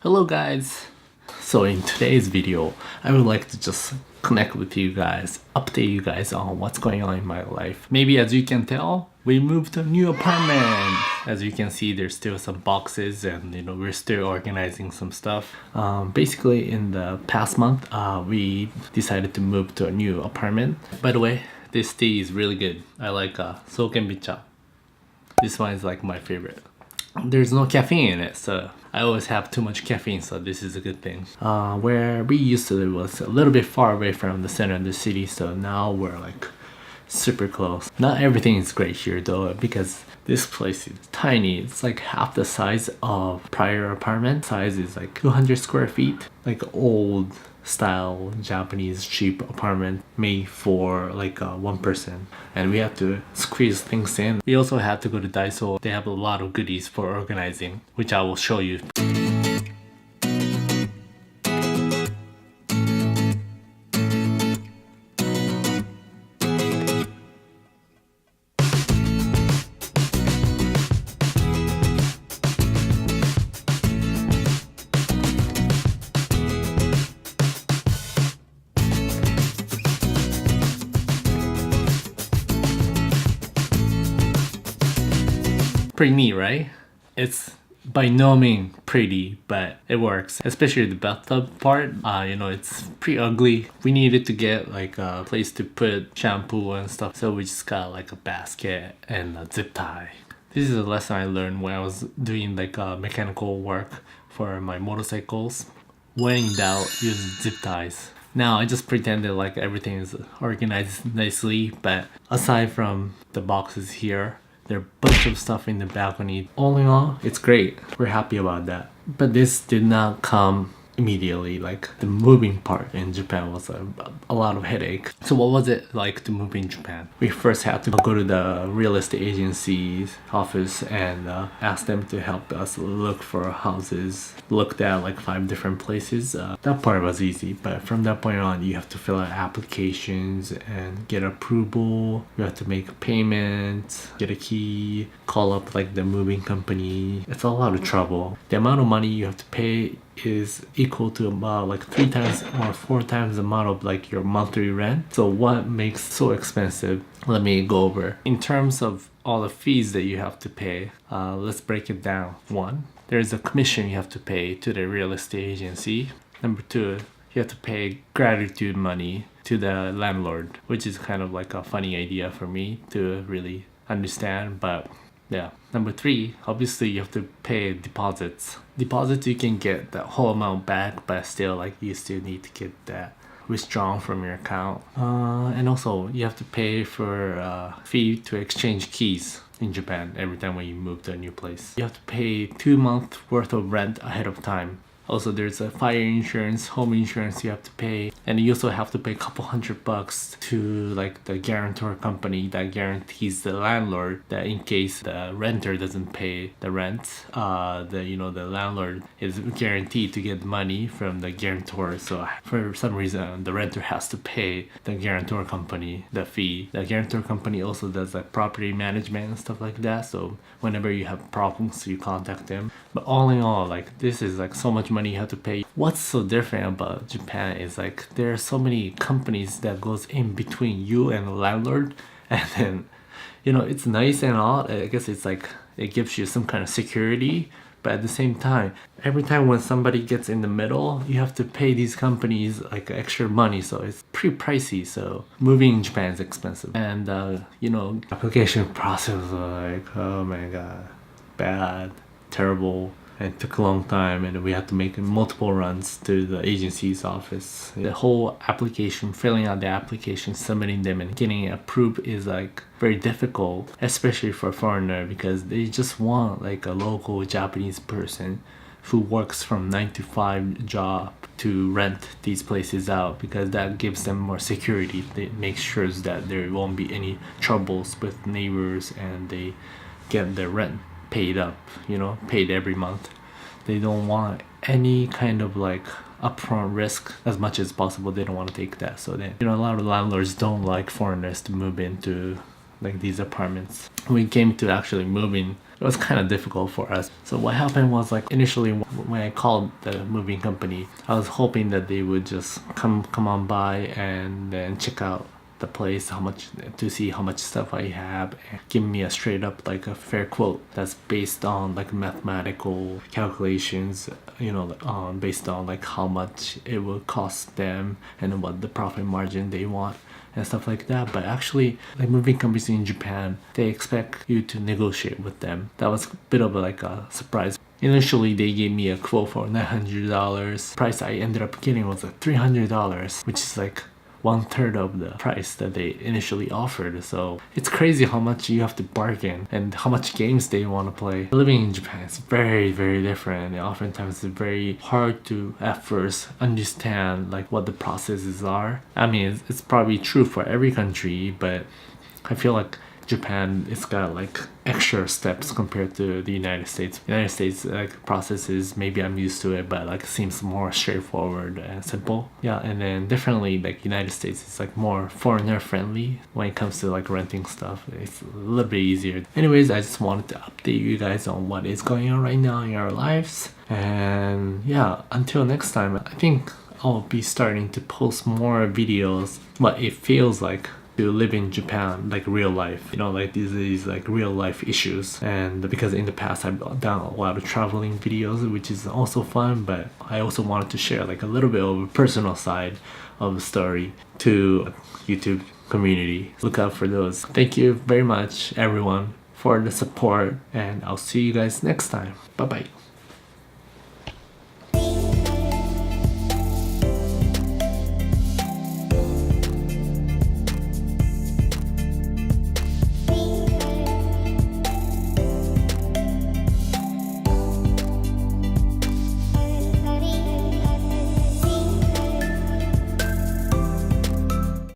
Hello guys! So in today's video, I would like to just connect with you guys, update you guys on what's going on in my life. Maybe as you can tell, we moved to a new apartment. As you can see, there's still some boxes and we're still organizing some stuff. Basically in the past month, we decided to move to a new apartment. By the way, this tea is really good. I like sokenbicha. This one is like my favorite. There's no caffeine in it, so I always have too much caffeine, so this is a good thing. Where we used to live was a little bit far away from the center of the city, so now we're like super close. Not everything is great here though, because this place is tiny. It's like half the size of prior apartment. Size is like 200 square feet, like old style Japanese cheap apartment made for like one person, and we have to squeeze things in. We also had to go to Daiso. They have a lot of goodies for organizing, which I will show you. Pretty neat, right? It's by no means pretty, but it works. Especially the bathtub part. It's pretty ugly. We needed to get like a place to put shampoo and stuff, so we just got like a basket and a zip tie. This is a lesson I learned when I was doing like mechanical work for my motorcycles. When in doubt, use zip ties. Now I just pretended like everything is organized nicely, but aside from the boxes here, there are a bunch of stuff in the balcony. All in all, it's great. We're happy about that. But this did not come immediately. Like the moving part in Japan was a lot of headache. So what was it like to move in Japan? We first had to go to the real estate agency's office and ask them to help us look for houses. Looked at like 5 different places. That part was easy, but from that point on, you have to fill out applications and get approval. You have to make a payment, get a key, call up like the moving company. It's a lot of trouble. The amount of money you have to pay is equal to about like 3 times or 4 times the amount of like your monthly rent. So what makes it so expensive? Let me go over. In terms of all the fees that you have to pay, let's break it down. 1, there's a commission you have to pay to the real estate agency. Number 2, you have to pay gratitude money to the landlord, which is kind of like a funny idea for me to really understand, but yeah. Number 3, obviously you have to pay deposits. Deposits, you can get the whole amount back, but still like you still need to get that withdrawn from your account. And also you have to pay for a fee to exchange keys in Japan every time when you move to a new place. You have to pay 2 months worth of rent ahead of time. Also, there's a fire insurance, home insurance you have to pay, and you also have to pay a couple $100 to like the guarantor company that guarantees the landlord that in case the renter doesn't pay the rent, the landlord is guaranteed to get money from the guarantor. So for some reason, the renter has to pay the guarantor company the fee. The guarantor company also does like property management and stuff like that. So whenever you have problems, you contact them. But all in all, like this is like so much money you have to pay. What's so different about Japan is like there are so many companies that goes in between you and the landlord, and then it's nice and all. I guess it's like it gives you some kind of security, but at the same time, every time when somebody gets in the middle, you have to pay these companies like extra money, so it's pretty pricey. So moving in Japan is expensive, and application process was like, oh my god, bad, terrible. It took a long time, and we had to make multiple runs to the agency's office. The whole application, filling out the application, submitting them, and getting it approved is like very difficult, especially for a foreigner, because they just want like a local Japanese person who works from 9 to 5 job to rent these places out, because that gives them more security. It makes sure that there won't be any troubles with neighbors, and they get their rent paid up, paid every month. They don't want any kind of like upfront risk as much as possible. They don't want to take that. So then, a lot of landlords don't like foreigners to move into like these apartments. When we came to actually moving, it was kind of difficult for us. So what happened was, like, initially when I called the moving company, I was hoping that they would just come on by and then check out the place, how much, to see how much stuff I have, and give me a straight up, like, a fair quote that's based on like mathematical calculations, based on like how much it will cost them and what the profit margin they want and stuff like that. But actually, like, moving companies in Japan, they expect you to negotiate with them. That was a bit of a surprise. Initially, they gave me a quote for $900. Price I ended up getting was like $300, which is like 1/3 of the price that they initially offered. So it's crazy how much you have to bargain and how much games they want to play. Living in Japan is very, very different, and oftentimes it's very hard to at first understand like what the processes are. I mean, it's probably true for every country, but I feel like Japan, it's got like extra steps compared to the United States. United States, like, processes, maybe I'm used to it, but like seems more straightforward and simple. Yeah, and then definitely like United States is like more foreigner friendly when it comes to like renting stuff. It's a little bit easier. Anyways, I just wanted to update you guys on what is going on right now in our lives. And yeah, until next time, I think I'll be starting to post more videos, what it feels like to live in Japan, like real life, like these like real life issues. And because in the past I've done a lot of traveling videos, which is also fun, but I also wanted to share like a little bit of a personal side of the story to YouTube community. Look out for those. Thank you very much, everyone, for the support, and I'll see you guys next time. Bye bye.